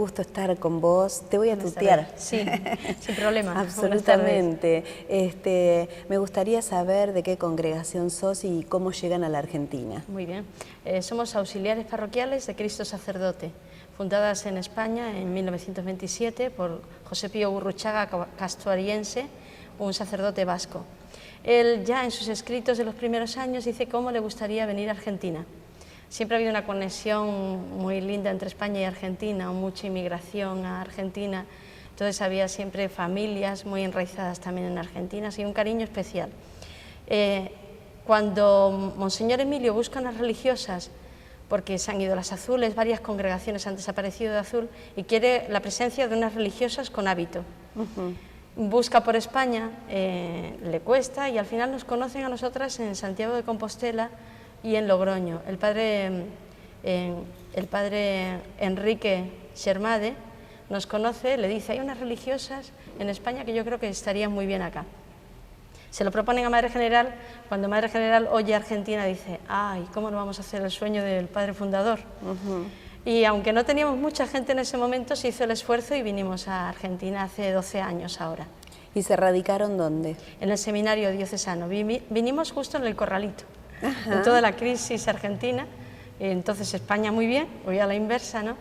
gusto estar con vos. Te voy a tutear. Sí, sin problema. Absolutamente. Me gustaría saber de qué congregación sos y cómo llegan a la Argentina. Muy bien. Somos auxiliares parroquiales de Cristo Sacerdote, fundadas en España en 1927 por José Pío Gurruchaga Castuariense, un sacerdote vasco. Él ya en sus escritos de los primeros años dice cómo le gustaría venir a Argentina. Siempre ha habido una conexión muy linda entre España y Argentina, mucha inmigración a Argentina, entonces había siempre familias muy enraizadas también en Argentina, así un cariño especial. Cuando Monseñor Emilio busca unas religiosas, porque se han ido las azules, varias congregaciones han desaparecido de azul, y quiere la presencia de unas religiosas con hábito. Busca por España, le cuesta, y al final nos conocen a nosotras en Santiago de Compostela y en Logroño. El padre Enrique Xermade nos conoce, le dice, hay unas religiosas en España que yo creo que estarían muy bien acá. Se lo proponen a Madre General, cuando Madre General oye Argentina dice, ay, ¿cómo no vamos a hacer el sueño del padre fundador? Y aunque no teníamos mucha gente en ese momento, se hizo el esfuerzo y vinimos a Argentina hace 12 años ahora. ¿Y se radicaron dónde? En el seminario diocesano. Vinimos justo en el Corralito, en toda la crisis argentina. Entonces España muy bien, voy a la inversa, ¿no?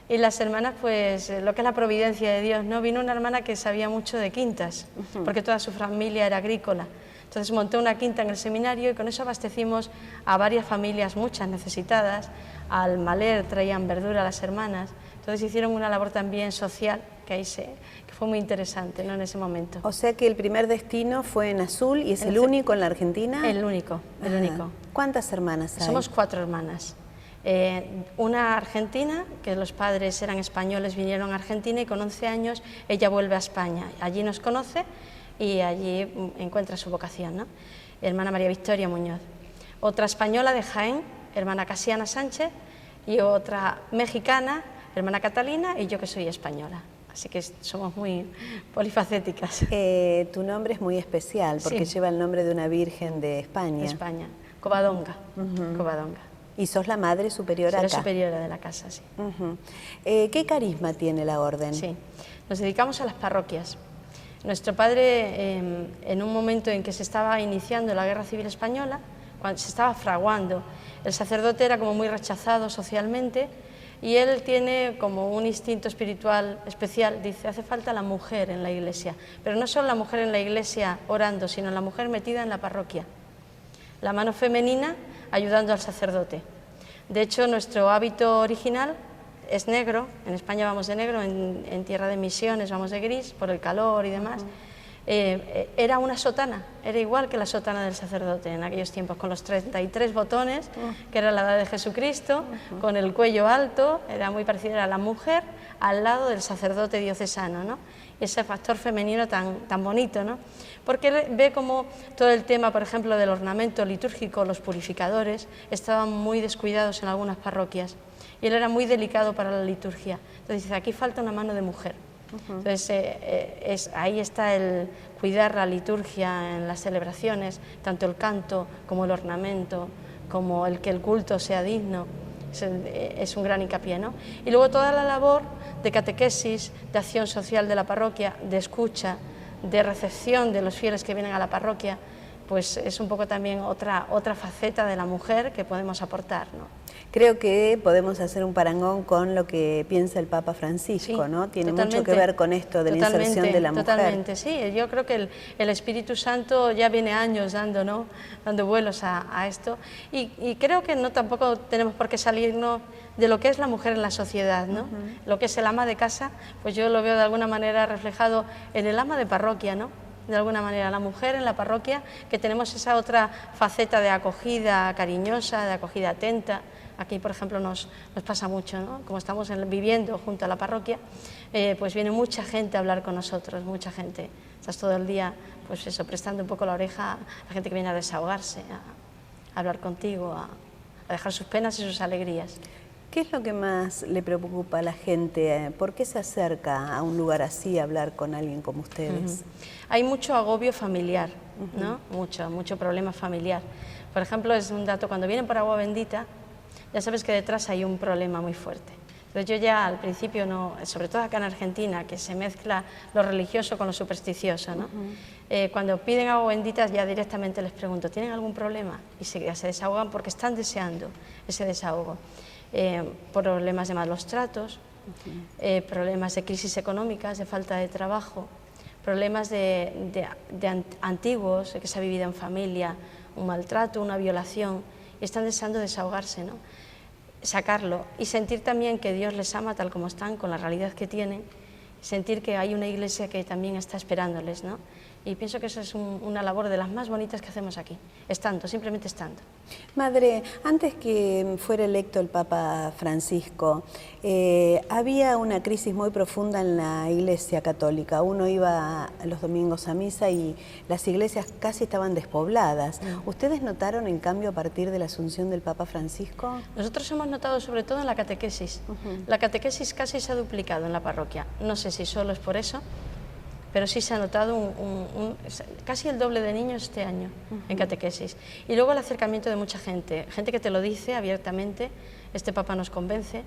Y las hermanas, pues lo que es la providencia de Dios, ¿no? Vino una hermana que sabía mucho de quintas, porque toda su familia era agrícola. Entonces monté una quinta en el seminario y con eso abastecimos a varias familias, muchas necesitadas. Al Maler traían verdura las hermanas. Entonces hicieron una labor también social que fue muy interesante, ¿no? En ese momento. O sea que el primer destino fue en Azul y es el único en la Argentina. El único, el único. ¿Cuántas hermanas hay? Somos 4 hermanas. Una argentina, que los padres eran españoles, vinieron a Argentina y con 11 años ella vuelve a España. Allí nos conoce y allí encuentra su vocación, ¿no? Hermana María Victoria Muñoz. Otra española de Jaén, hermana Casiana Sánchez, y otra mexicana, hermana Catalina, y yo que soy española. Así que somos muy polifacéticas. Tu nombre es muy especial porque lleva el nombre de una virgen de España. De España, Covadonga. Covadonga. ¿Y sos la madre superiora acá? Soy la superiora de la casa, sí. ¿Qué carisma tiene la orden? Sí, nos dedicamos a las parroquias. Nuestro padre, en un momento en que se estaba iniciando la Guerra Civil Española, cuando se estaba fraguando, el sacerdote era como muy rechazado socialmente y él tiene como un instinto espiritual especial, dice, hace falta la mujer en la iglesia, pero no solo la mujer en la iglesia orando, sino la mujer metida en la parroquia, la mano femenina ayudando al sacerdote. De hecho, nuestro hábito original es negro, en España vamos de negro, en tierra de misiones vamos de gris, por el calor y demás. Era una sotana, era igual que la sotana del sacerdote en aquellos tiempos, con los 33 botones, que era la edad de Jesucristo, con el cuello alto, era muy parecida a la mujer, al lado del sacerdote diocesano, ¿no? Y ese factor femenino tan bonito, ¿no? Porque él ve como todo el tema, por ejemplo, del ornamento litúrgico, los purificadores, estaban muy descuidados en algunas parroquias, y él era muy delicado para la liturgia. Entonces dice, aquí falta una mano de mujer. Entonces ahí está el cuidar la liturgia en las celebraciones, tanto el canto como el ornamento, como el que el culto sea digno, es un gran hincapié, ¿no? Y luego toda la labor de catequesis, de acción social de la parroquia, de escucha, de recepción de los fieles que vienen a la parroquia, pues es un poco también otra faceta de la mujer que podemos aportar, ¿no? Creo que podemos hacer un parangón con lo que piensa el Papa Francisco, ¿no? Tiene mucho que ver con esto de la inserción de la mujer. Totalmente, sí. Yo creo que el Espíritu Santo ya viene años dando vuelos a esto y creo que tampoco tenemos por qué salirnos de lo que es la mujer en la sociedad, ¿no? Lo que es el ama de casa, pues yo lo veo de alguna manera reflejado en el ama de parroquia, ¿no? De alguna manera, la mujer en la parroquia, que tenemos esa otra faceta de acogida cariñosa, de acogida atenta. Aquí, por ejemplo, nos pasa mucho, ¿no? Como estamos viviendo junto a la parroquia, pues viene mucha gente a hablar con nosotros, mucha gente. Estás todo el día, pues eso, prestando un poco la oreja a la gente que viene a desahogarse, a hablar contigo, a dejar sus penas y sus alegrías. ¿Qué es lo que más le preocupa a la gente? ¿Por qué se acerca a un lugar así a hablar con alguien como ustedes? Hay mucho agobio familiar, ¿no? Mucho problema familiar. Por ejemplo, es un dato, cuando vienen por agua bendita, ya sabes que detrás hay un problema muy fuerte. Entonces yo ya al principio, no, sobre todo acá en Argentina, que se mezcla lo religioso con lo supersticioso, ¿no? Cuando piden agua bendita ya directamente les pregunto, ¿tienen algún problema? Y se desahogan porque están deseando ese desahogo. Problemas de malos tratos, problemas de crisis económicas, de falta de trabajo, problemas de antiguos, que se ha vivido en familia, un maltrato, una violación, y están deseando desahogarse, ¿no? Sacarlo y sentir también que Dios les ama tal como están, con la realidad que tienen, sentir que hay una iglesia que también está esperándoles, ¿no? Y pienso que eso es una labor de las más bonitas que hacemos aquí, estando, simplemente estando. Madre, antes que fuera electo el Papa Francisco, había una crisis muy profunda en la Iglesia Católica. Uno iba los domingos a misa y las iglesias casi estaban despobladas. ¿Ustedes notaron, en cambio, a partir de la asunción del Papa Francisco? Nosotros hemos notado sobre todo en la catequesis. La catequesis casi se ha duplicado en la parroquia. No sé si solo es por eso, pero sí se ha notado casi el doble de niños este año en catequesis. Y luego el acercamiento de mucha gente, gente que te lo dice abiertamente, este Papa nos convence,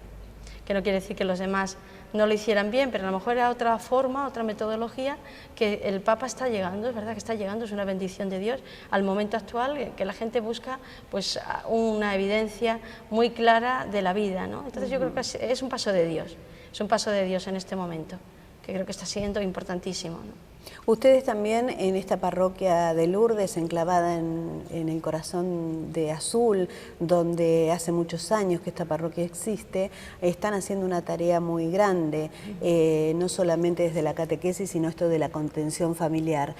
que no quiere decir que los demás no lo hicieran bien, pero a lo mejor era otra forma, otra metodología, que el Papa está llegando, es verdad que está llegando, es una bendición de Dios, al momento actual, que la gente busca pues una evidencia muy clara de la vida, ¿no? Entonces yo creo que es un paso de Dios, es un paso de Dios en este momento, que creo que está siendo importantísimo, ¿no? Ustedes también en esta parroquia de Lourdes, enclavada en el corazón de Azul, donde hace muchos años que esta parroquia existe, están haciendo una tarea muy grande, no solamente desde la catequesis, sino esto de la contención familiar.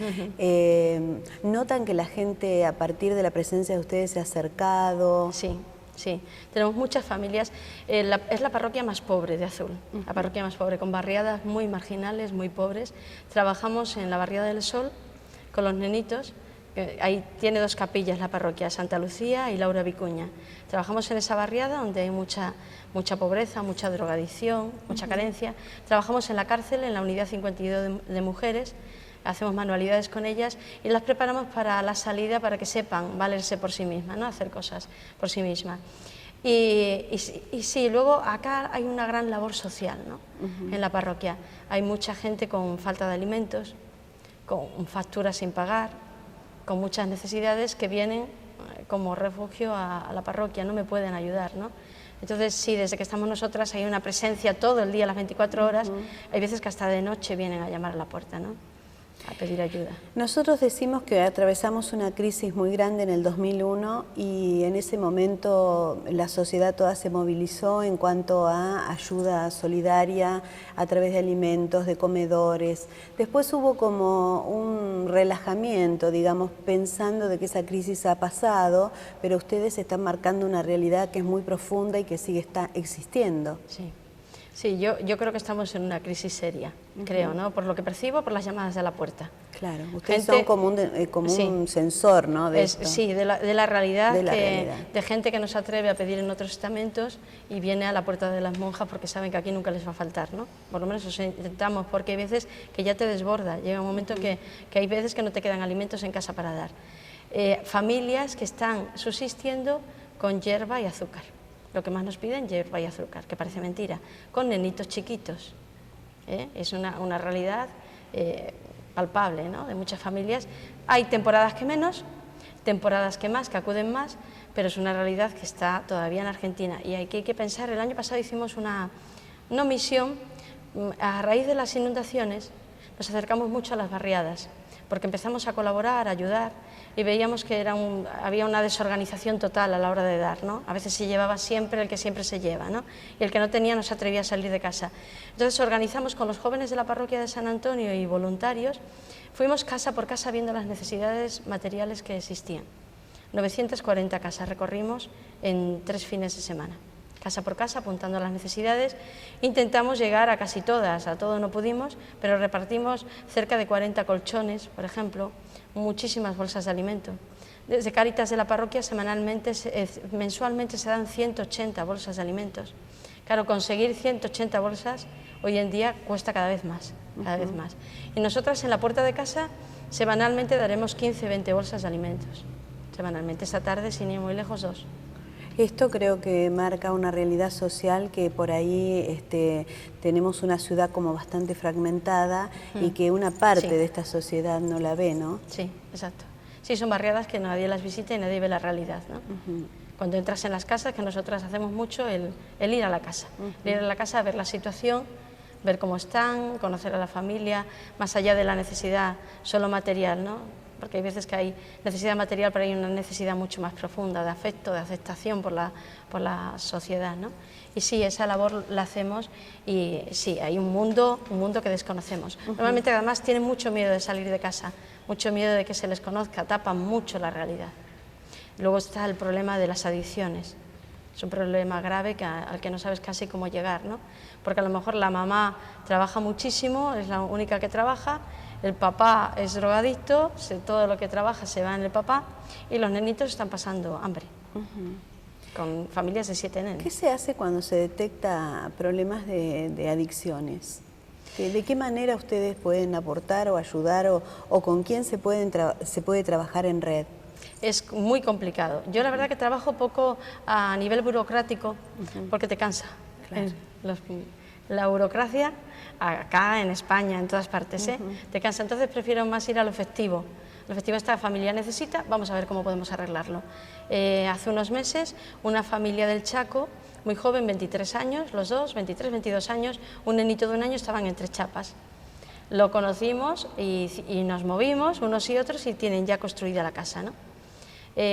¿Notan que la gente a partir de la presencia de ustedes se ha acercado? Sí. Sí, tenemos muchas familias, es la parroquia más pobre de Azul, la parroquia más pobre, con barriadas muy marginales, muy pobres. Trabajamos en la barriada del Sol con los nenitos, ahí tiene dos capillas la parroquia, Santa Lucía y Laura Vicuña. Trabajamos en esa barriada donde hay mucha pobreza, mucha drogadicción, mucha carencia. Trabajamos en la cárcel, en la unidad 52 de mujeres, hacemos manualidades con ellas y las preparamos para la salida, para que sepan valerse por sí mismas, ¿no? Hacer cosas por sí mismas. Y sí, luego acá hay una gran labor social, ¿no? En la parroquia. Hay mucha gente con falta de alimentos, con facturas sin pagar, con muchas necesidades que vienen como refugio a la parroquia, no me pueden ayudar, ¿no? Entonces sí, desde que estamos nosotras hay una presencia todo el día, las 24 horas, hay veces que hasta de noche vienen a llamar a la puerta, ¿no? A pedir ayuda. Nosotros decimos que atravesamos una crisis muy grande en el 2001 y en ese momento la sociedad toda se movilizó en cuanto a ayuda solidaria a través de alimentos, de comedores. Después hubo como un relajamiento, digamos, pensando de que esa crisis ha pasado, pero ustedes están marcando una realidad que es muy profunda y que sigue existiendo. Sí. Sí, yo creo que estamos en una crisis seria, creo, ¿no? Por lo que percibo, por las llamadas de la puerta. Claro, ustedes son como un sensor, ¿no? Sí, de la realidad, de gente que no se atreve a pedir en otros estamentos y viene a la puerta de las monjas porque saben que aquí nunca les va a faltar, ¿no? Por lo menos eso intentamos, porque hay veces que ya te desborda, llega un momento que hay veces que no te quedan alimentos en casa para dar. Familias que están subsistiendo con hierba y azúcar. Lo que más nos piden, hierba y azúcar, que parece mentira, con nenitos chiquitos. Es una realidad palpable, ¿no? De muchas familias. Hay temporadas que menos, temporadas que más, que acuden más, pero es una realidad que está todavía en Argentina. Y hay que pensar, el año pasado hicimos una misión, a raíz de las inundaciones, nos acercamos mucho a las barriadas, porque empezamos a colaborar, a ayudar, y veíamos que había una desorganización total a la hora de dar, ¿no? A veces se llevaba siempre el que siempre se lleva, ¿no? Y el que no tenía no se atrevía a salir de casa. Entonces organizamos con los jóvenes de la parroquia de San Antonio y voluntarios, fuimos casa por casa viendo las necesidades materiales que existían. 940 casas recorrimos en 3 fines de semana. Casa por casa, apuntando a las necesidades. Intentamos llegar a casi todas, a todo no pudimos, pero repartimos cerca de 40 colchones, por ejemplo, muchísimas bolsas de alimento. Desde Cáritas de la parroquia mensualmente se dan 180 bolsas de alimentos. Claro, conseguir 180 bolsas hoy en día cuesta cada vez más, cada vez más. Y nosotras en la puerta de casa semanalmente daremos 15-20 bolsas de alimentos. Semanalmente, esta tarde, sin ir muy lejos, 2. Esto creo que marca una realidad social que por ahí tenemos una ciudad como bastante fragmentada y que una parte de esta sociedad no la ve, ¿no? Sí, exacto. Sí, son barriadas que nadie las visita y nadie ve la realidad, ¿no? Cuando entras en las casas, que nosotras hacemos mucho, el ir a la casa. El ir a la casa a ver la situación, ver cómo están, conocer a la familia, más allá de la necesidad solo material, ¿no? Porque hay veces que hay necesidad material, pero hay una necesidad mucho más profunda de afecto, de aceptación por la sociedad, ¿no? Y sí, esa labor la hacemos y sí, hay un mundo que desconocemos. Normalmente además tienen mucho miedo de salir de casa, mucho miedo de que se les conozca, tapan mucho la realidad. Luego está el problema de las adicciones. Es un problema grave al que no sabes casi cómo llegar, ¿no? Porque a lo mejor la mamá trabaja muchísimo, es la única que trabaja, el papá es drogadicto, todo lo que trabaja se va en el papá y los nenitos están pasando hambre, con familias de 7 nenes. ¿Qué se hace cuando se detecta problemas de adicciones? ¿De qué manera ustedes pueden aportar o ayudar o con quién se puede trabajar en red? Es muy complicado. Yo la verdad que trabajo poco a nivel burocrático porque te cansa. Claro. La burocracia, acá en España, en todas partes, te cansa. Entonces prefiero más ir a lo efectivo. Lo efectivo esta familia necesita, vamos a ver cómo podemos arreglarlo. Hace unos meses, una familia del Chaco, muy joven, 23 años, los dos, 23, 22 años, un nenito de 1 año, estaban entre chapas. Lo conocimos y nos movimos unos y otros y tienen ya construida la casa, ¿no?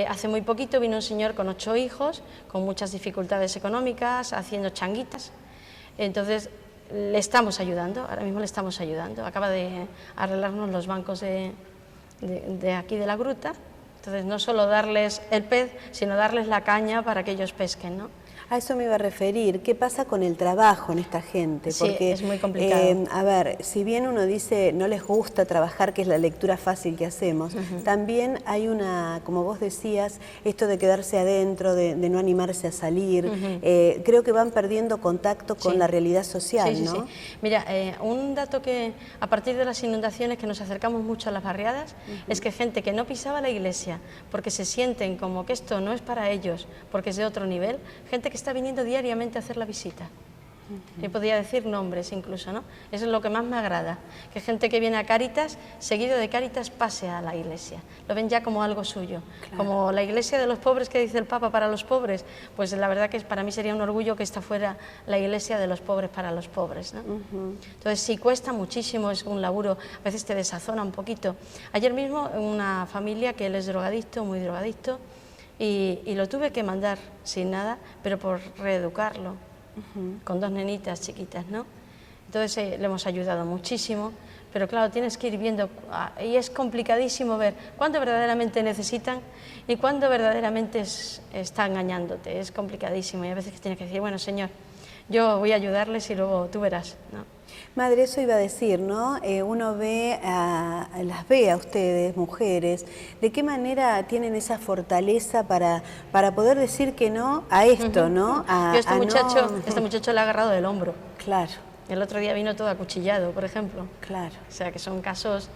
Hace muy poquito vino un señor con 8 hijos, con muchas dificultades económicas, haciendo changuitas. Entonces le estamos ayudando, ahora mismo le estamos ayudando. Acaba de arreglarnos los bancos de aquí de la gruta. Entonces no solo darles el pez, sino darles la caña para que ellos pesquen, ¿no? A eso me iba a referir. ¿Qué pasa con el trabajo en esta gente? Sí, porque, es muy complicado. A ver, si bien uno dice no les gusta trabajar, que es la lectura fácil que hacemos, también hay una, como vos decías, esto de quedarse adentro, de no animarse a salir. Creo que van perdiendo contacto con la realidad social, ¿no? Sí. Mira, un dato que a partir de las inundaciones que nos acercamos mucho a las barriadas es que gente que no pisaba la iglesia porque se sienten como que esto no es para ellos, porque es de otro nivel, gente que está viniendo diariamente a hacer la visita. Yo podría decir nombres incluso, ¿no? Eso es lo que más me agrada, que gente que viene a Cáritas, seguido de Cáritas pase a la iglesia. Lo ven ya como algo suyo, como la iglesia de los pobres que dice el Papa para los pobres, pues la verdad que para mí sería un orgullo que esta fuera la iglesia de los pobres para los pobres, ¿no? Entonces sí, cuesta muchísimo, es un laburo, a veces te desazona un poquito. Ayer mismo una familia que él es drogadicto, muy drogadicto, y lo tuve que mandar sin nada, pero por reeducarlo, con 2 nenitas chiquitas, ¿no? Entonces le hemos ayudado muchísimo, pero claro, tienes que ir viendo, y es complicadísimo ver cuándo verdaderamente necesitan y cuándo verdaderamente está engañándote, es complicadísimo, y a veces tienes que decir, bueno, señor, yo voy a ayudarles y luego tú verás, ¿no? Madre, eso iba a decir, ¿no? Uno las ve a ustedes, mujeres, ¿de qué manera tienen esa fortaleza para poder decir que no a esto, ¿no? Yo este muchacho le ha agarrado del hombro. Claro. El otro día vino todo acuchillado, por ejemplo. Claro. O sea, que son casos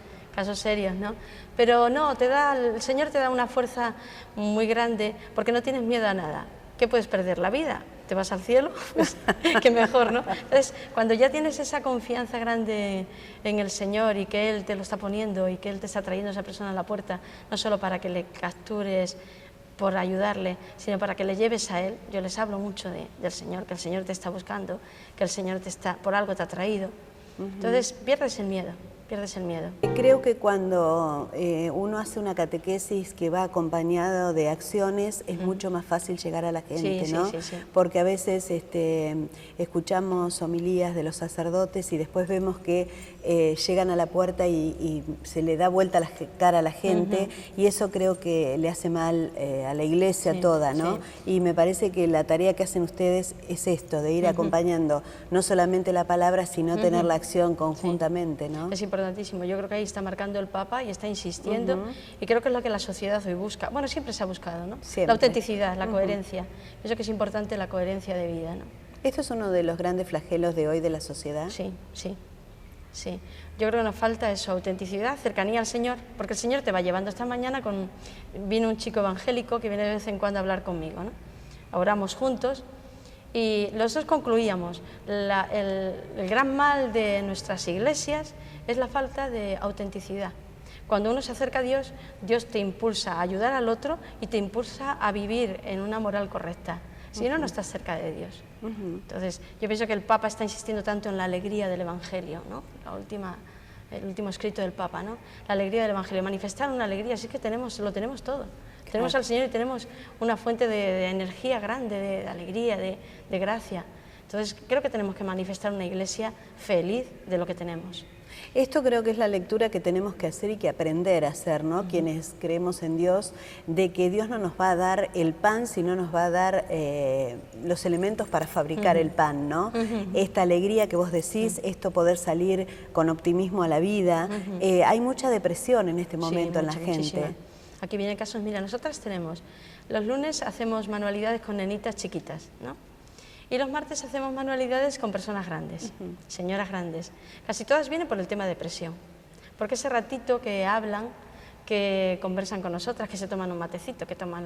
serios, ¿no? Pero no, el Señor te da una fuerza muy grande porque no tienes miedo a nada. ¿Qué puedes perder? ¿La vida? ¿Te vas al cielo? Pues qué mejor, ¿no? Entonces, cuando ya tienes esa confianza grande en el Señor y que Él te lo está poniendo y que Él te está trayendo a esa persona a la puerta, no solo para que le captures por ayudarle, sino para que le lleves a Él, yo les hablo mucho del Señor, que el Señor te está buscando, que el Señor por algo te ha traído. Entonces, pierdes el miedo. Creo que cuando uno hace una catequesis que va acompañado de acciones es mucho más fácil llegar a la gente, ¿no? Sí. Porque a veces escuchamos homilías de los sacerdotes y después vemos que llegan a la puerta y se le da vuelta la cara a la gente y eso creo que le hace mal a la iglesia toda, ¿no? Y me parece que la tarea que hacen ustedes es esto, de ir acompañando no solamente la palabra, sino tener la acción conjuntamente, ¿no? Es importantísimo, yo creo que ahí está marcando el Papa y está insistiendo y creo que es lo que la sociedad hoy busca. Bueno, siempre se ha buscado, ¿no? Siempre. La autenticidad, la coherencia. Pienso que es importante la coherencia de vida, ¿no? ¿Esto es uno de los grandes flagelos de hoy de la sociedad? Sí. Yo creo que nos falta eso, autenticidad, cercanía al Señor, porque el Señor te va llevando. Esta mañana vino un chico evangélico que viene de vez en cuando a hablar conmigo, ¿no? oramos juntos y los dos concluíamos, el gran mal de nuestras iglesias es la falta de autenticidad. Cuando uno se acerca a Dios, Dios te impulsa a ayudar al otro y te impulsa a vivir en una moral correcta. Si no, no estás cerca de Dios. Entonces, yo pienso que el Papa está insistiendo tanto en la alegría del Evangelio, ¿no? El último escrito del Papa, ¿no? La alegría del Evangelio, manifestar una alegría, así que lo tenemos todo. Claro. Tenemos al Señor y tenemos una fuente de energía grande, de alegría, de gracia. Entonces, creo que tenemos que manifestar una iglesia feliz de lo que tenemos. Esto creo que es la lectura que tenemos que hacer y que aprender a hacer, ¿no? Quienes creemos en Dios, de que Dios no nos va a dar el pan, sino nos va a dar los elementos para fabricar el pan, ¿no? Esta alegría que vos decís, esto poder salir con optimismo a la vida. Hay mucha depresión en este momento en la gente. Muchísima. Aquí vienen casos, mira, nosotras tenemos, los lunes hacemos manualidades con nenitas chiquitas, ¿no? Y los martes hacemos manualidades con personas grandes, señoras grandes. Casi todas vienen por el tema de depresión, porque ese ratito que hablan, que conversan con nosotras, que se toman un matecito, que toman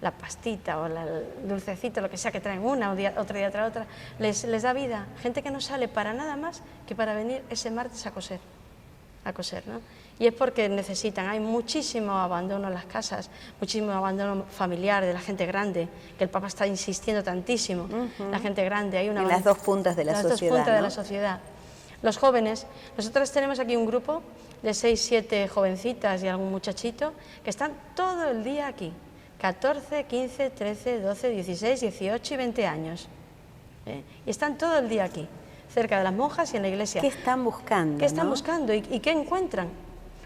la pastita o el dulcecito, lo que sea, que traen una o otro día trae otra, les da vida. Gente que no sale para nada más que para venir ese martes a coser, ¿no? Y es porque necesitan, hay muchísimo abandono en las casas, muchísimo abandono familiar de la gente grande, que el Papa está insistiendo tantísimo, la gente grande, hay una... En las dos puntas de la sociedad, las dos puntas, ¿no? de la sociedad. Los jóvenes, nosotros tenemos aquí un grupo de 6, 7 jovencitas y algún muchachito que están todo el día aquí, 14, 15, 13, 12, 16, 18 y 20 años, y están todo el día aquí, cerca de las monjas y en la iglesia. ¿Qué están buscando? ¿Qué están ¿no? buscando y qué encuentran?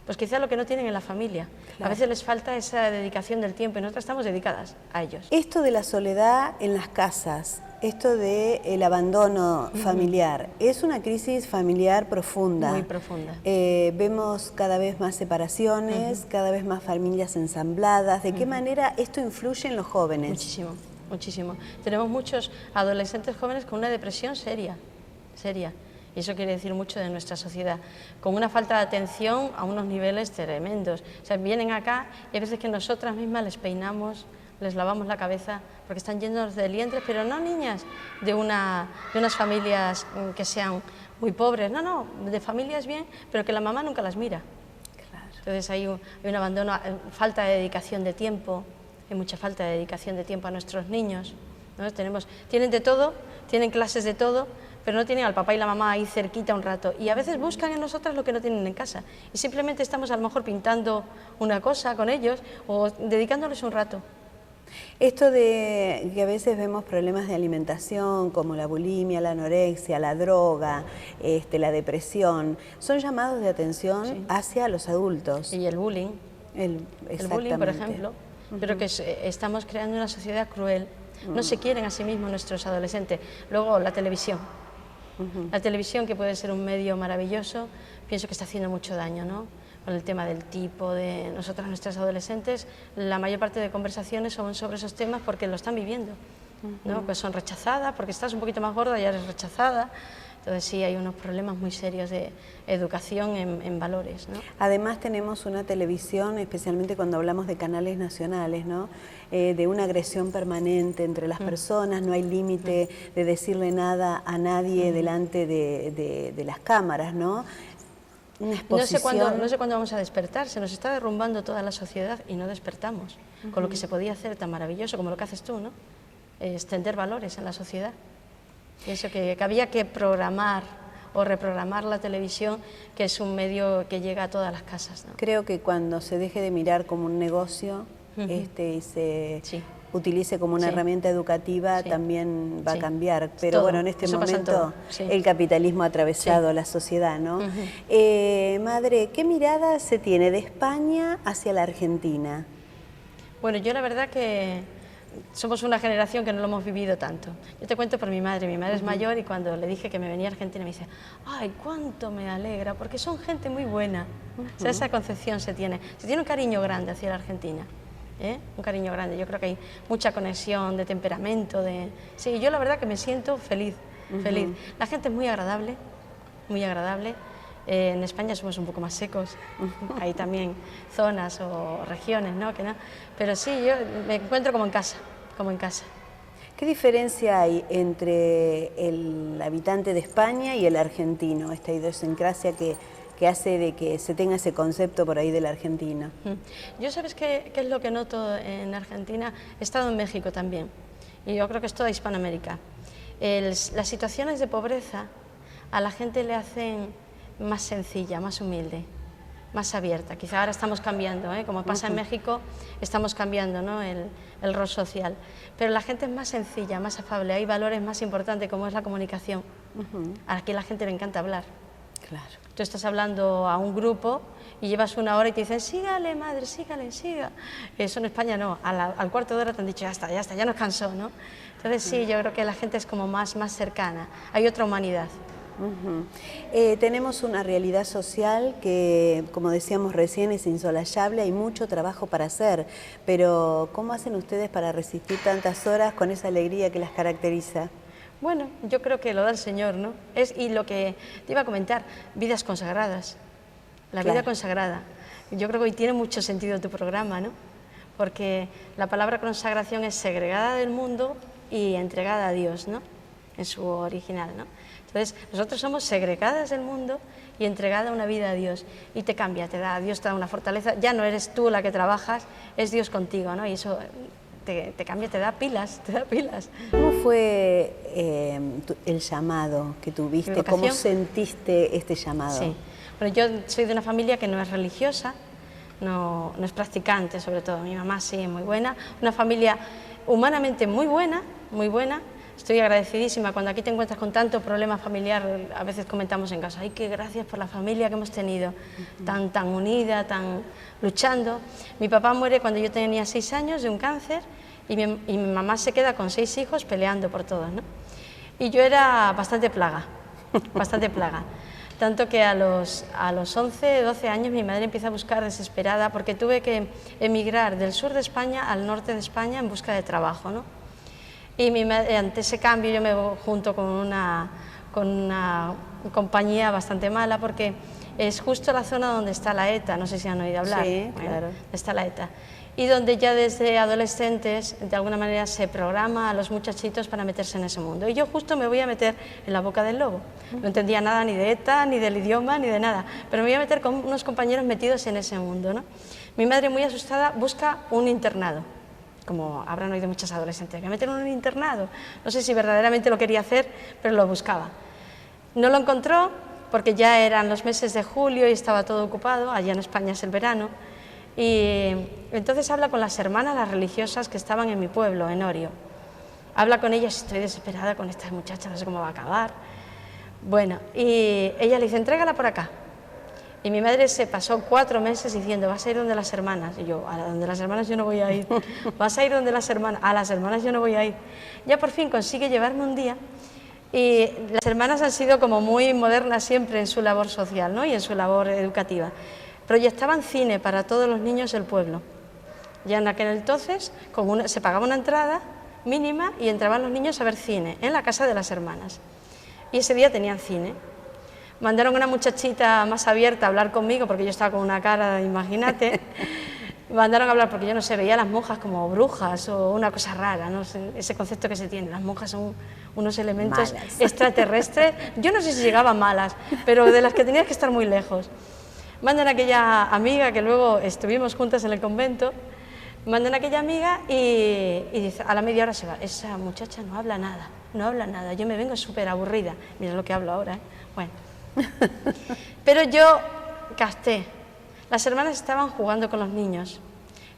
Pues quizá lo que no tienen en la familia. Claro. A veces les falta esa dedicación del tiempo y nosotras estamos dedicadas a ellos. Esto de la soledad en las casas, esto del abandono familiar, es una crisis familiar profunda. Muy profunda. Vemos cada vez más separaciones, cada vez más familias ensambladas. ¿De qué manera esto influye en los jóvenes? Muchísimo, muchísimo. Tenemos muchos adolescentes jóvenes con una depresión seria. Y eso quiere decir mucho de nuestra sociedad, con una falta de atención a unos niveles tremendos. O sea, vienen acá y a veces que nosotras mismas les peinamos, les lavamos la cabeza, porque están llenos de liendres, pero no niñas de unas familias que sean muy pobres, no, de familias bien, pero que la mamá nunca las mira. Claro. Entonces hay un abandono, falta de dedicación de tiempo, hay mucha falta de dedicación de tiempo a nuestros niños, ¿no? Tienen de todo, tienen clases de todo, pero no tienen al papá y la mamá ahí cerquita un rato. Y a veces buscan en nosotras lo que no tienen en casa. Y simplemente estamos a lo mejor pintando una cosa con ellos o dedicándoles un rato. Esto de que a veces vemos problemas de alimentación como la bulimia, la anorexia, la droga, la depresión, son llamados de atención hacia los adultos. Y el bullying. El bullying, por ejemplo. Creo que estamos creando una sociedad cruel. No se quieren a sí mismos nuestros adolescentes. Luego la televisión. La televisión, que puede ser un medio maravilloso, pienso que está haciendo mucho daño, ¿no? Con el tema del tipo, de nosotras, nuestras adolescentes, la mayor parte de conversaciones son sobre esos temas porque lo están viviendo, ¿no? Pues son rechazadas, porque estás un poquito más gorda y ya eres rechazada. Entonces sí, hay unos problemas muy serios de educación en valores, ¿no? Además tenemos una televisión, especialmente cuando hablamos de canales nacionales, ¿no? De una agresión permanente entre las personas, no hay límite de decirle nada a nadie delante de las cámaras, ¿no? Una exposición. No sé cuándo vamos a despertar, se nos está derrumbando toda la sociedad y no despertamos, con lo que se podía hacer tan maravilloso como lo que haces tú, ¿no? Extender valores en la sociedad. Pienso que había que programar o reprogramar la televisión, que es un medio que llega a todas las casas, ¿no? Creo que cuando se deje de mirar como un negocio y se utilice como una herramienta educativa, también va a cambiar. Pero todo. bueno, en este Eso momento el capitalismo ha atravesado la sociedad, ¿no? Madre, ¿qué mirada se tiene de España hacia la Argentina? Bueno, yo la verdad que somos una generación que no lo hemos vivido tanto. Yo te cuento por mi madre es mayor y cuando le dije que me venía a Argentina me dice, ay, cuánto me alegra, porque son gente muy buena. O sea, esa concepción se tiene un cariño grande hacia la Argentina, un cariño grande. Yo creo que hay mucha conexión de temperamento, sí, yo la verdad que me siento feliz. La gente es muy agradable, muy agradable. En España somos un poco más secos, hay también zonas o regiones, ¿no? Pero sí, yo me encuentro como en casa, ¿Qué diferencia hay entre el habitante de España y el argentino, esta idiosincrasia que hace de que se tenga ese concepto por ahí del argentino? Yo, ¿sabes qué es lo que noto en Argentina? He estado en México también, y yo creo que es toda Hispanoamérica. Las situaciones de pobreza a la gente le hacen más sencilla, más humilde, más abierta. Quizá ahora estamos cambiando, como pasa en México, estamos cambiando, ¿no?, el rol social. Pero la gente es más sencilla, más afable, hay valores más importantes como es la comunicación. Aquí a la gente le encanta hablar. Claro. Tú estás hablando a un grupo y llevas una hora y te dicen, sígale, madre, sígale, siga. Eso en España no, al cuarto de hora te han dicho, ya está, ya nos cansó, ¿no? Entonces sí, yo creo que la gente es como más cercana, hay otra humanidad. Tenemos una realidad social que, como decíamos recién, es insolayable, hay mucho trabajo para hacer, pero ¿cómo hacen ustedes para resistir tantas horas con esa alegría que las caracteriza? Bueno, yo creo que lo da el Señor, ¿no? Y lo que te iba a comentar, vidas consagradas, la vida consagrada. Yo creo que hoy tiene mucho sentido tu programa, ¿no? Porque la palabra consagración es segregada del mundo y entregada a Dios, ¿no?, en su original, ¿no? Entonces, nosotros somos segregadas del mundo y entregada una vida a Dios, y te cambia, Dios te da una fortaleza, ya no eres tú la que trabajas, es Dios contigo, ¿no? Y eso te cambia, te da pilas. ¿Cómo fue el llamado que tuviste? ¿Cómo sentiste este llamado? Sí, bueno, yo soy de una familia que no es religiosa, no es practicante, sobre todo, mi mamá sí, muy buena, una familia humanamente muy buena, estoy agradecidísima. Cuando aquí te encuentras con tanto problema familiar, a veces comentamos en casa, ay, qué gracias por la familia que hemos tenido, tan unida, tan luchando. Mi papá muere cuando yo tenía 6 años de un cáncer y mi mamá se queda con 6 hijos peleando por todos, ¿no? Y yo era bastante plaga, tanto que a los 11, 12 años mi madre empieza a buscar desesperada, porque tuve que emigrar del sur de España al norte de España en busca de trabajo, ¿no? Y ante ese cambio yo me junto con una compañía bastante mala, porque es justo la zona donde está la ETA, no sé si han oído hablar. Sí, claro. Está la ETA. Y donde ya desde adolescentes, de alguna manera, se programa a los muchachitos para meterse en ese mundo. Y yo justo me voy a meter en la boca del lobo. No entendía nada ni de ETA, ni del idioma, ni de nada, pero me voy a meter con unos compañeros metidos en ese mundo, ¿no? Mi madre, muy asustada, busca un internado. Como habrán oído muchas adolescentes, me meten en un internado. No sé si verdaderamente lo quería hacer, pero lo buscaba. No lo encontró porque ya eran los meses de julio y estaba todo ocupado, allá en España es el verano, y entonces habla con las hermanas, las religiosas que estaban en mi pueblo, en Orio. Habla con ellas, estoy desesperada con esta muchacha, no sé cómo va a acabar. Bueno, y ella le dice, entrégala por acá. Y mi madre se pasó 4 meses diciendo, vas a ir donde las hermanas. Y yo, a donde las hermanas yo no voy a ir. Vas a ir donde las hermanas, a las hermanas yo no voy a ir. Ya por fin consigue llevarme un día, y las hermanas han sido como muy modernas siempre en su labor social, ¿no?, y en su labor educativa. Proyectaban cine para todos los niños del pueblo. Ya en aquel entonces se pagaba una entrada mínima y entraban los niños a ver cine en la casa de las hermanas. Y ese día tenían cine. Mandaron a una muchachita más abierta a hablar conmigo, porque yo estaba con una cara, imagínate. Mandaron a hablar porque yo no sé, veía a las monjas como brujas o una cosa rara, no sé, ese concepto que se tiene. Las monjas son unos elementos malas, extraterrestres. Yo no sé si llegaban malas, pero de las que tenías que estar muy lejos. Mandan a aquella amiga, que luego estuvimos juntas en el convento, mandan a aquella amiga y dice, a la media hora se va. Esa muchacha no habla nada, yo me vengo súper aburrida. Mira lo que hablo ahora, ¿eh? Bueno. Pero yo capté. Las hermanas estaban jugando con los niños,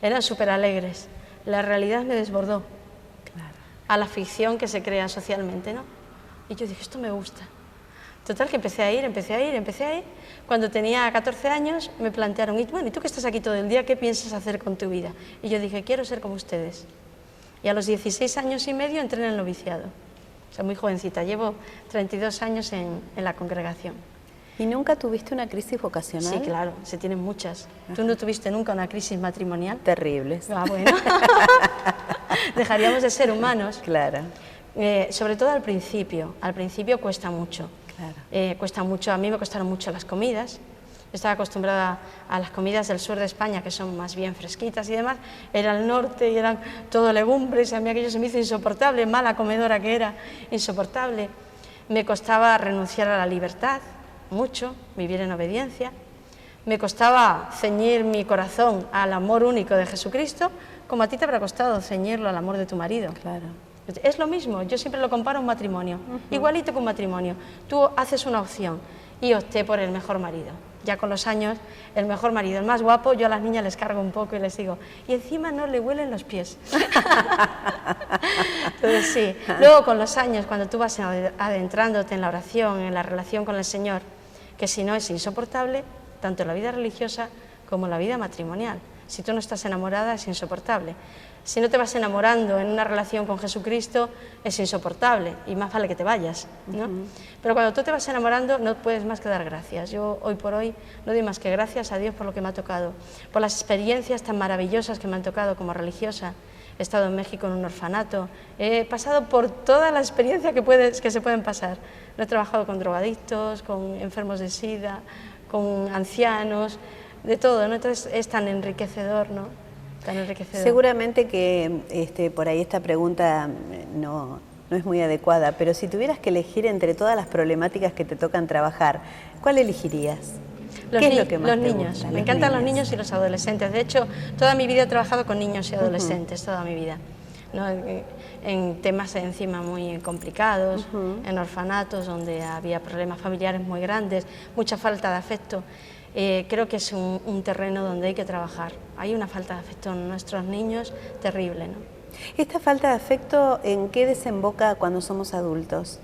eran súper alegres. La realidad me desbordó, claro, a la ficción que se crea socialmente, ¿no? Y yo dije, esto me gusta. Total, que empecé a ir. Cuando tenía 14 años me plantearon, y bueno, ¿y tú que estás aquí todo el día, qué piensas hacer con tu vida? Y yo dije, quiero ser como ustedes. Y a los 16 años y medio entré en el noviciado. O sea, muy jovencita, llevo 32 años en la congregación. ¿Y nunca tuviste una crisis vocacional? Sí, claro, se tienen muchas. ¿Tú no tuviste nunca una crisis matrimonial? Terribles. Ah, bueno. Dejaríamos de ser humanos. Claro. Sobre todo al principio cuesta mucho. Claro. Cuesta mucho, a mí me costaron mucho las comidas, Estaba acostumbrada a las comidas del sur de España, que son más bien fresquitas y demás. Era el norte y eran todo legumbres, y a mí aquello se me hizo insoportable, mala comedora que era, insoportable. Me costaba renunciar a la libertad, mucho, vivir en obediencia. Me costaba ceñir mi corazón al amor único de Jesucristo, como a ti te habrá costado ceñirlo al amor de tu marido. Claro. Es lo mismo, yo siempre lo comparo a un matrimonio, igualito que un matrimonio. Tú haces una opción y opté por el mejor marido. Ya con los años, el mejor marido, el más guapo, yo a las niñas les cargo un poco y les digo, y encima no le huelen los pies. Entonces sí, luego con los años, cuando tú vas adentrándote en la oración, en la relación con el Señor, que si no es insoportable, tanto en la vida religiosa como en la vida matrimonial. Si tú no estás enamorada es insoportable. Si no te vas enamorando en una relación con Jesucristo es insoportable y más vale que te vayas, ¿no? Pero cuando tú te vas enamorando no puedes más que dar gracias. Yo hoy por hoy no doy más que gracias a Dios por lo que me ha tocado, por las experiencias tan maravillosas que me han tocado como religiosa. He estado en México en un orfanato, he pasado por todas las experiencias que se pueden pasar. No he trabajado con drogadictos, con enfermos de SIDA, con ancianos, de todo, ¿no? Entonces es tan enriquecedor, ¿no? Tan enriquecedor. Seguramente que por ahí esta pregunta no es muy adecuada, pero si tuvieras que elegir entre todas las problemáticas que te tocan trabajar, ¿cuál elegirías? ¿Qué es lo que más los te niños. gusta? Me encantan los niños y los adolescentes. De hecho, toda mi vida he trabajado con niños y adolescentes, toda mi vida, ¿no? En temas encima muy complicados, en orfanatos donde había problemas familiares muy grandes, mucha falta de afecto. Creo que es un terreno donde hay que trabajar. Hay una falta de afecto en nuestros niños terrible, ¿no? ¿Esta falta de afecto en qué desemboca cuando somos adultos?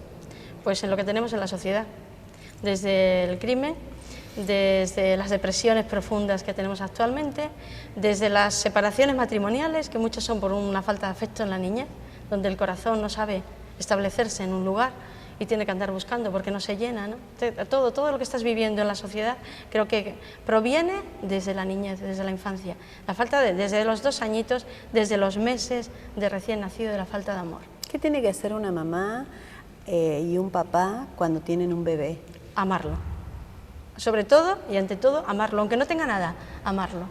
Pues en lo que tenemos en la sociedad, desde el crimen, desde las depresiones profundas que tenemos actualmente, desde las separaciones matrimoniales, que muchas son por una falta de afecto en la niñez, donde el corazón no sabe establecerse en un lugar y tiene que andar buscando porque no se llena, ¿no? Todo lo que estás viviendo en la sociedad creo que proviene desde la niñez, desde la infancia. La falta desde los 2 añitos, desde los meses de recién nacido, de la falta de amor. ¿Qué tiene que hacer una mamá y un papá cuando tienen un bebé? Amarlo. Sobre todo y ante todo, amarlo. Aunque no tenga nada, amarlo.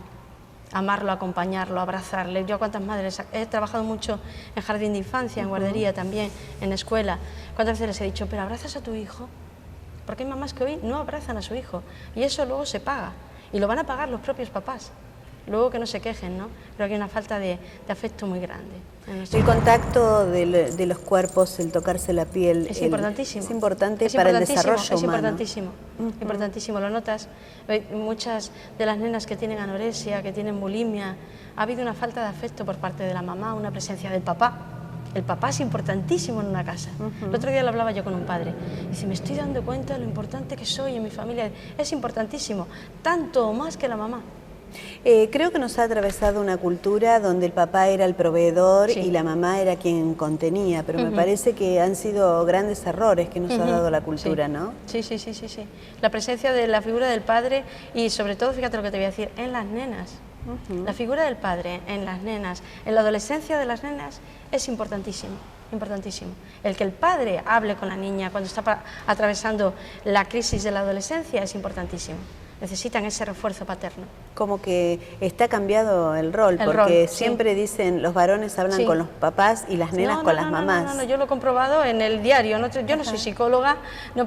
Amarlo, acompañarlo, abrazarle. Yo a cuántas madres, he trabajado mucho en jardín de infancia, en guardería también, en escuela. ¿Cuántas veces les he dicho, pero abrazas a tu hijo? Porque hay mamás que hoy no abrazan a su hijo y eso luego se paga y lo van a pagar los propios papás. Luego que no se quejen, ¿no? Creo que hay una falta de afecto muy grande. El contacto de los cuerpos, el tocarse la piel, es importantísimo. Es importante para el desarrollo humano. Es importantísimo, importantísimo, lo notas. Muchas de las nenas que tienen anorexia, que tienen bulimia, ha habido una falta de afecto por parte de la mamá, una presencia del papá. El papá es importantísimo en una casa. El otro día lo hablaba yo con un padre. Dice, me estoy dando cuenta de lo importante que soy en mi familia. Es importantísimo, tanto o más que la mamá. Creo que nos ha atravesado una cultura donde el papá era el proveedor y la mamá era quien contenía, pero me parece que han sido grandes errores que nos ha dado la cultura, ¿no? Sí. La presencia de la figura del padre y sobre todo, fíjate lo que te voy a decir, en las nenas. La figura del padre en las nenas, en la adolescencia de las nenas, es importantísimo. Importantísimo. El que el padre hable con la niña cuando está atravesando la crisis de la adolescencia es importantísimo. Necesitan ese refuerzo paterno. Como que está cambiado el rol, porque siempre dicen los varones hablan con los papás y las nenas con las mamás. No, yo lo he comprobado en el diario, yo no soy psicóloga,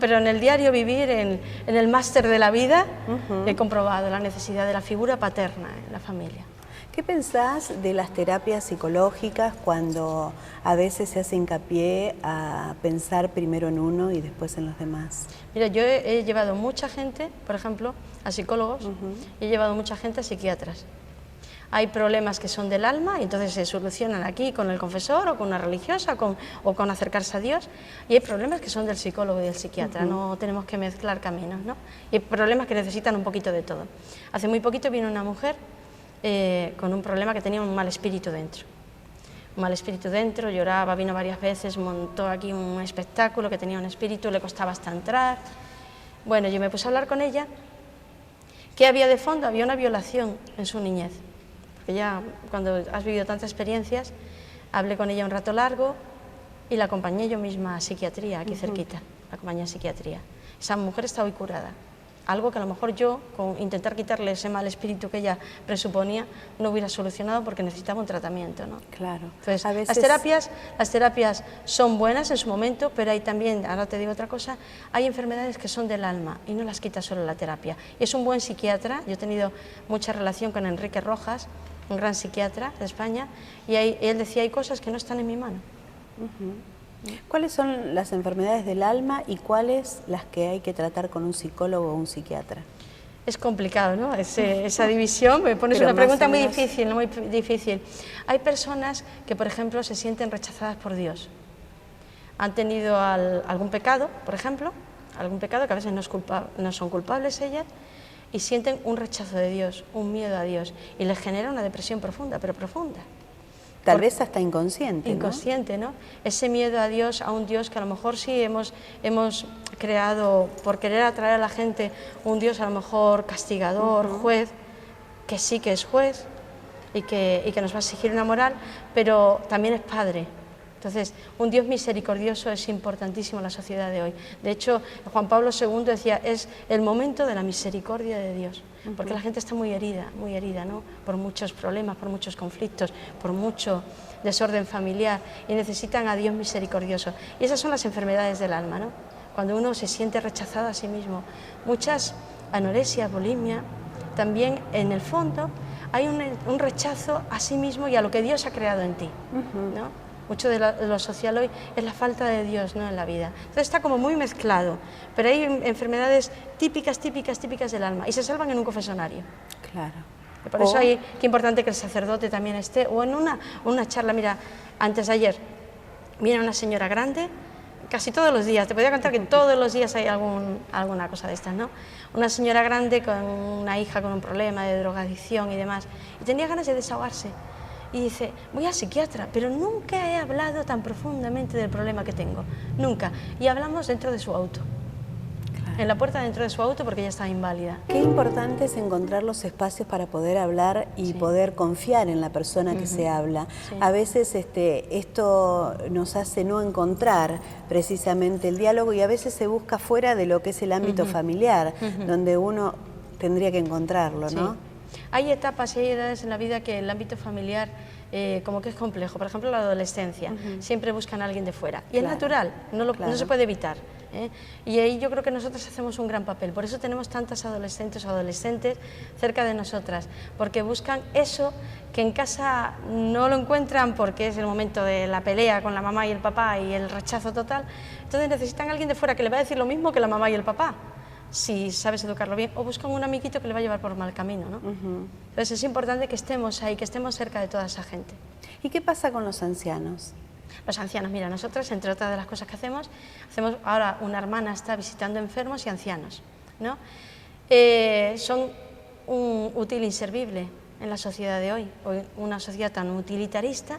pero en el diario vivir, en el máster de la vida, he comprobado la necesidad de la figura paterna en la familia. ¿Qué pensás de las terapias psicológicas cuando a veces se hace hincapié a pensar primero en uno y después en los demás? Mira, yo he llevado mucha gente, por ejemplo, a psicólogos, y he llevado mucha gente a psiquiatras. Hay problemas que son del alma y entonces se solucionan aquí con el confesor o con una religiosa o con acercarse a Dios, y hay problemas que son del psicólogo y del psiquiatra, no tenemos que mezclar caminos, ¿no? Y hay problemas que necesitan un poquito de todo. Hace muy poquito vino una mujer con un problema que tenía un mal espíritu dentro. Un mal espíritu dentro, lloraba, vino varias veces, montó aquí un espectáculo que tenía un espíritu, le costaba hasta entrar. Bueno, yo me puse a hablar con ella. ¿Qué había de fondo? Había una violación en su niñez. Porque ya cuando has vivido tantas experiencias, hablé con ella un rato largo y la acompañé yo misma a psiquiatría, aquí cerquita, la acompañé a psiquiatría. Esa mujer está hoy curada. algo que a lo mejor yo, con intentar quitarle ese mal espíritu que ella presuponía, no hubiera solucionado porque necesitaba un tratamiento, ¿no? Claro. Entonces, A veces... las terapias son buenas en su momento, pero hay también, ahora te digo otra cosa, hay enfermedades que son del alma y no las quita solo la terapia. Y es un buen psiquiatra, yo he tenido mucha relación con Enrique Rojas, un gran psiquiatra de España, y él decía, hay cosas que no están en mi mano. ¿Cuáles son las enfermedades del alma y cuáles las que hay que tratar con un psicólogo o un psiquiatra? Es complicado, ¿no? Esa división, me pones Pero una pregunta muy menos... difícil, ¿no? Muy difícil. Hay personas que, por ejemplo, se sienten rechazadas por Dios. Han tenido algún pecado, por ejemplo, algún pecado que a veces no son culpables ellas, y sienten un rechazo de Dios, un miedo a Dios, y les genera una depresión profunda, pero profunda. Tal vez hasta inconsciente, inconsciente, ¿no? Ese miedo a Dios, a un Dios que a lo mejor sí hemos creado por querer atraer a la gente un Dios a lo mejor castigador, juez, que sí que es juez y que nos va a exigir una moral, pero también es padre. Entonces, un Dios misericordioso es importantísimo en la sociedad de hoy. De hecho, Juan Pablo II decía, es el momento de la misericordia de Dios, porque la gente está muy herida, ¿no? Por muchos problemas, por muchos conflictos, por mucho desorden familiar, y necesitan a Dios misericordioso. Y esas son las enfermedades del alma, ¿no? Cuando uno se siente rechazado a sí mismo. Muchas anorexia, bulimia, también en el fondo hay un rechazo a sí mismo y a lo que Dios ha creado en ti, ¿no? Mucho de lo social hoy es la falta de Dios, ¿no?, en la vida. Entonces está como muy mezclado, pero hay enfermedades típicas del alma y se salvan en un confesionario. Claro. Por eso qué importante que el sacerdote también esté, o en una charla. Mira, antes de ayer viene una señora grande, casi todos los días, te podría contar que todos los días hay alguna cosa de estas, ¿no? Una señora grande con una hija con un problema de drogadicción y demás, y tenía ganas de desahogarse. Y dice, voy al psiquiatra, pero nunca he hablado tan profundamente del problema que tengo, nunca. Y hablamos dentro de su auto, en la puerta dentro de su auto, porque ella estaba inválida. Qué importante es encontrar los espacios para poder hablar y poder confiar en la persona que se habla. A veces esto nos hace no encontrar precisamente el diálogo y a veces se busca fuera de lo que es el ámbito familiar, donde uno tendría que encontrarlo, ¿no? Hay etapas y hay edades en la vida que el ámbito familiar como que es complejo. Por ejemplo, la adolescencia. Siempre buscan a alguien de fuera. Y es natural, no se puede evitar. Y ahí yo creo que nosotros hacemos un gran papel. Por eso tenemos tantas adolescentes o adolescentes cerca de nosotras. Porque buscan eso que en casa no lo encuentran porque es el momento de la pelea con la mamá y el papá y el rechazo total. Entonces necesitan a alguien de fuera que le va a decir lo mismo que la mamá y el papá, si sabes educarlo bien, o buscan un amiguito que le va a llevar por mal camino, ¿no? Entonces es importante que estemos ahí, que estemos cerca de toda esa gente. ¿Y qué pasa con los ancianos? Los ancianos, mira, nosotros, entre otras de las cosas que hacemos ahora una hermana está visitando enfermos y ancianos, ¿no? Son un útil inservible en la sociedad de hoy, una sociedad tan utilitarista,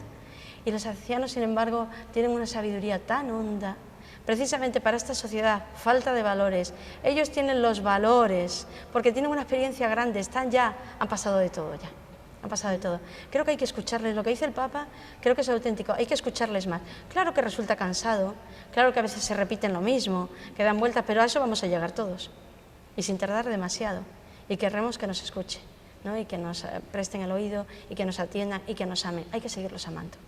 y los ancianos, sin embargo, tienen una sabiduría tan honda. Precisamente para esta sociedad, falta de valores, ellos tienen los valores, porque tienen una experiencia grande, han pasado de todo ya, han pasado de todo. Creo que hay que escucharles, lo que dice el Papa, creo que es auténtico, hay que escucharles más. Claro que resulta cansado, claro que a veces se repiten lo mismo, que dan vueltas, pero a eso vamos a llegar todos, y sin tardar demasiado, y querremos que nos escuche, ¿no? Y que nos presten el oído, y que nos atiendan, y que nos amen, hay que seguirlos amando.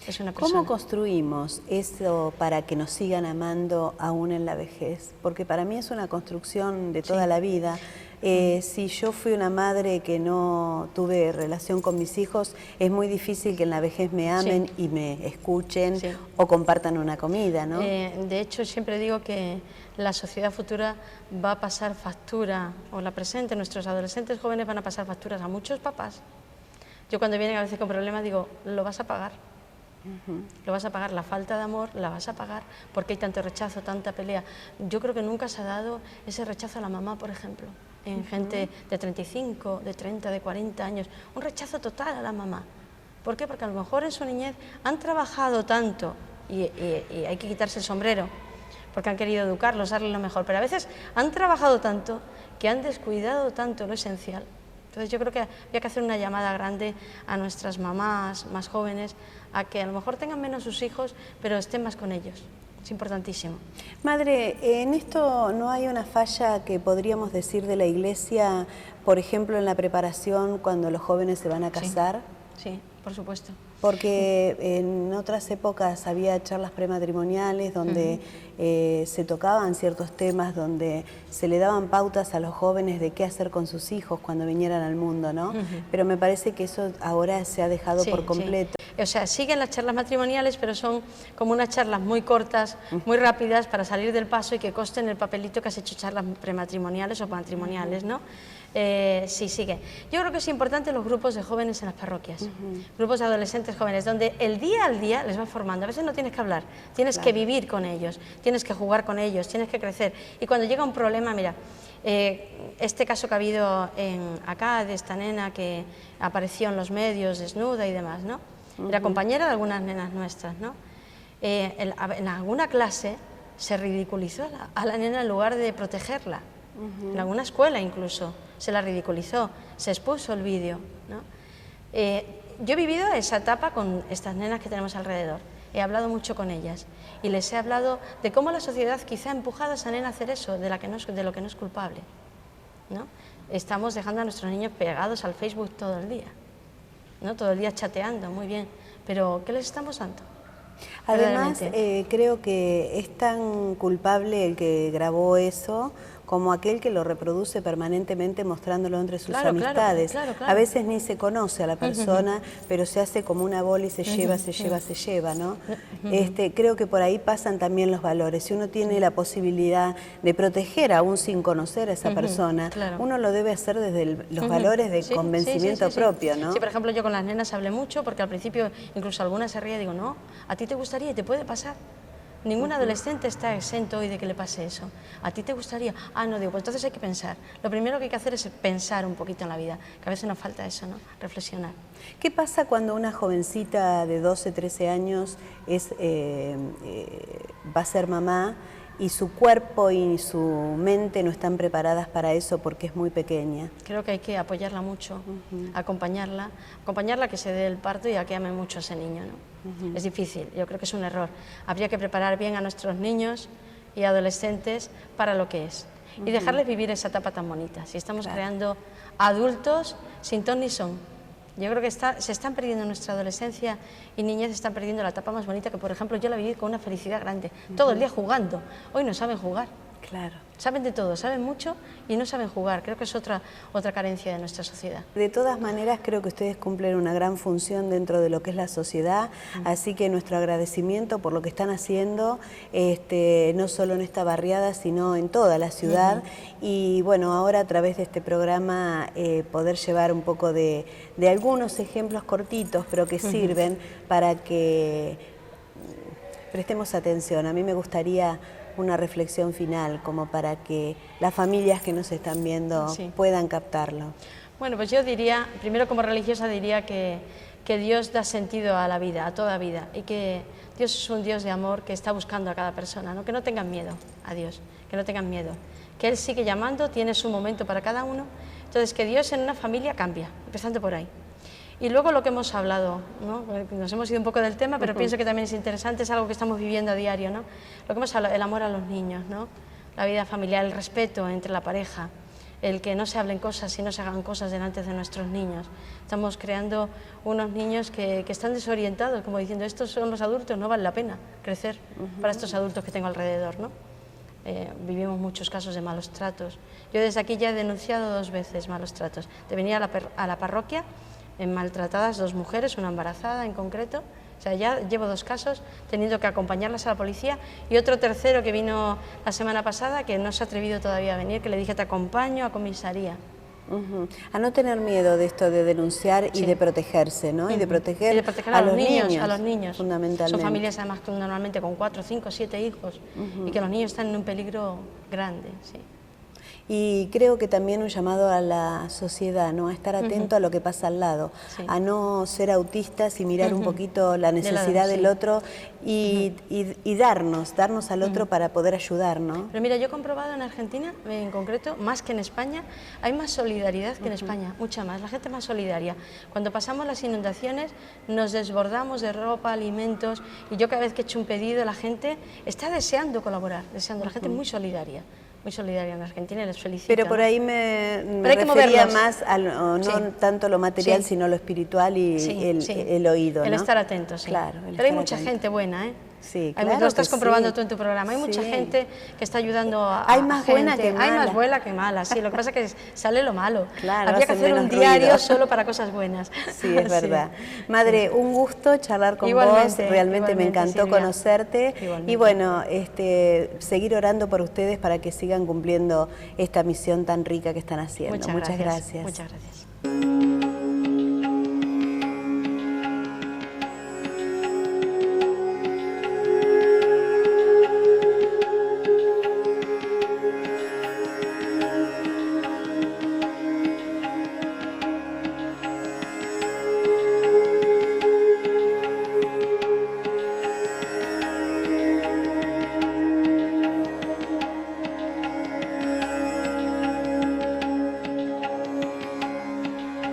Es una persona. ¿Cómo construimos eso para que nos sigan amando aún en la vejez? Porque para mí es una construcción de toda la vida. Si yo fui una madre que no tuve relación con mis hijos, es muy difícil que en la vejez me amen y me escuchen o compartan una comida, ¿no? De hecho, siempre digo que la sociedad futura va a pasar factura, o la presente, nuestros adolescentes jóvenes van a pasar facturas a muchos papás. Yo cuando vienen a veces con problemas digo, lo vas a pagar. Lo vas a pagar, la falta de amor la vas a pagar, porque hay tanto rechazo, tanta pelea. Yo creo que nunca se ha dado ese rechazo a la mamá, por ejemplo, en gente de 35, de 30, de 40 años, un rechazo total a la mamá. ¿Por qué? Porque a lo mejor en su niñez han trabajado tanto, y hay que quitarse el sombrero, porque han querido educarlos, darles lo mejor, pero a veces han trabajado tanto que han descuidado tanto lo esencial. Entonces yo creo que había que hacer una llamada grande a nuestras mamás más jóvenes, a que a lo mejor tengan menos sus hijos, pero estén más con ellos, es importantísimo. Madre, en esto no hay una falla que podríamos decir de la Iglesia, por ejemplo, en la preparación cuando los jóvenes se van a casar. Sí, por supuesto. Porque en otras épocas había charlas prematrimoniales donde se tocaban ciertos temas, donde se le daban pautas a los jóvenes de qué hacer con sus hijos cuando vinieran al mundo, ¿no? Pero me parece que eso ahora se ha dejado por completo. O sea, siguen las charlas matrimoniales, pero son como unas charlas muy cortas, muy rápidas, para salir del paso y que conste en el papelito que has hecho charlas prematrimoniales o matrimoniales, ¿no? Sí, sigue. Yo creo que es importante los grupos de jóvenes en las parroquias, grupos de adolescentes jóvenes, donde el día al día les va formando. A veces no tienes que hablar, tienes que vivir con ellos, tienes que jugar con ellos, tienes que crecer. Y cuando llega un problema, mira, este caso que ha habido acá de esta nena que apareció en los medios desnuda y demás, ¿no? Era compañera de algunas nenas nuestras, ¿no? En alguna clase se ridiculizó a la nena en lugar de protegerla. En alguna escuela incluso se la ridiculizó, se expuso el vídeo, ¿no? Yo he vivido esa etapa con estas nenas que tenemos alrededor, he hablado mucho con ellas y les he hablado de cómo la sociedad quizá ha empujado a esa nena a hacer eso, de lo que no es culpable, ¿no? Estamos dejando a nuestros niños pegados al Facebook todo el día, ¿no? Todo el día chateando, muy bien, pero ¿qué les estamos dando? Además, creo que es tan culpable el que grabó eso como aquel que lo reproduce permanentemente mostrándolo entre sus amistades. Claro. A veces ni se conoce a la persona, pero se hace como una bola y se lleva, ¿no? Creo que por ahí pasan también los valores. Si uno tiene la posibilidad de proteger, aún sin conocer a esa persona, uno lo debe hacer desde los valores de convencimiento propio, ¿no? Sí, por ejemplo, yo con las nenas hablé mucho, porque al principio incluso algunas se ríe y digo, no, ¿a ti te gustaría y te puede pasar? Ningún adolescente está exento hoy de que le pase eso. ¿A ti te gustaría? Ah, no, digo, pues entonces hay que pensar. Lo primero que hay que hacer es pensar un poquito en la vida, que a veces nos falta eso, ¿no? Reflexionar. ¿Qué pasa cuando una jovencita de 12, 13 años va a ser mamá y su cuerpo y su mente no están preparadas para eso porque es muy pequeña? Creo que hay que apoyarla mucho, acompañarla a que se dé el parto y a que ame mucho a ese niño, ¿no? Es difícil, yo creo que es un error. Habría que preparar bien a nuestros niños y adolescentes para lo que es y dejarles vivir esa etapa tan bonita. Si estamos creando adultos sin ton ni son, yo creo que se están perdiendo nuestra adolescencia y niñez, se están perdiendo la etapa más bonita, que por ejemplo yo la viví con una felicidad grande, todo el día jugando. Hoy no saben jugar. Claro. Saben de todo, saben mucho y no saben jugar. Creo que es otra carencia de nuestra sociedad. De todas maneras, creo que ustedes cumplen una gran función dentro de lo que es la sociedad, así que nuestro agradecimiento por lo que están haciendo, no solo en esta barriada, sino en toda la ciudad. Y bueno, ahora a través de este programa poder llevar un poco de algunos ejemplos cortitos, pero que sirven para que prestemos atención. A mí me gustaría una reflexión final, como para que las familias que nos están viendo puedan captarlo. Bueno, pues yo diría, primero como religiosa diría que Dios da sentido a la vida, a toda vida, y que Dios es un Dios de amor que está buscando a cada persona, ¿no? Que no tengan miedo a Dios, que no tengan miedo, que Él sigue llamando, tiene su momento para cada uno, entonces que Dios en una familia cambia, empezando por ahí. Y luego lo que hemos hablado, ¿no? Nos hemos ido un poco del tema, pero pienso que también es interesante, es algo que estamos viviendo a diario, ¿no? Lo que hemos hablado, el amor a los niños, ¿no? La vida familiar, el respeto entre la pareja, el que no se hablen cosas y no se hagan cosas delante de nuestros niños. Estamos creando unos niños que están desorientados, como diciendo, estos son los adultos, no vale la pena crecer para estos adultos que tengo alrededor, ¿no? Vivimos muchos casos de malos tratos. Yo desde aquí ya he denunciado 2 veces malos tratos. De venir a la parroquia, maltratadas 2 mujeres, una embarazada en concreto, o sea, ya llevo 2 casos teniendo que acompañarlas a la policía, y otro tercero que vino la semana pasada que no se ha atrevido todavía a venir, que le dije te acompaño a comisaría. A no tener miedo de esto de denunciar y de protegerse, ¿no? Y de proteger a los niños, fundamentalmente. Son familias además normalmente con 4, 5, 7 hijos y que los niños están en un peligro grande, sí. Y creo que también un llamado a la sociedad, ¿no? A estar atento a lo que pasa al lado, a no ser autistas y mirar un poquito la necesidad del otro y darnos al otro para poder ayudar, ¿no? Pero mira, yo he comprobado en Argentina, en concreto, más que en España, hay más solidaridad que en España, mucha más, la gente más solidaria. Cuando pasamos las inundaciones nos desbordamos de ropa, alimentos, y yo cada vez que he hecho un pedido la gente está deseando colaborar, deseando, la gente muy solidaria en Argentina y les felicito. Pero por ahí me refería más a no tanto lo material, sino lo espiritual y el oído, el ¿no? estar atento, sí. Claro, pero hay mucha gente buena, ¿eh? Sí, claro, lo estás comprobando tú en tu programa. Hay mucha gente que está ayudando a Hay más gente. Buena que mala. Hay más buena que mala, sí. Lo que pasa es que sale lo malo. Claro, habría que hacer un diario solo para cosas buenas. Sí, es verdad. Madre, un gusto charlar con vos. Realmente me encantó conocerte. Y bueno, seguir orando por ustedes para que sigan cumpliendo esta misión tan rica que están haciendo. Muchas gracias. Muchas gracias.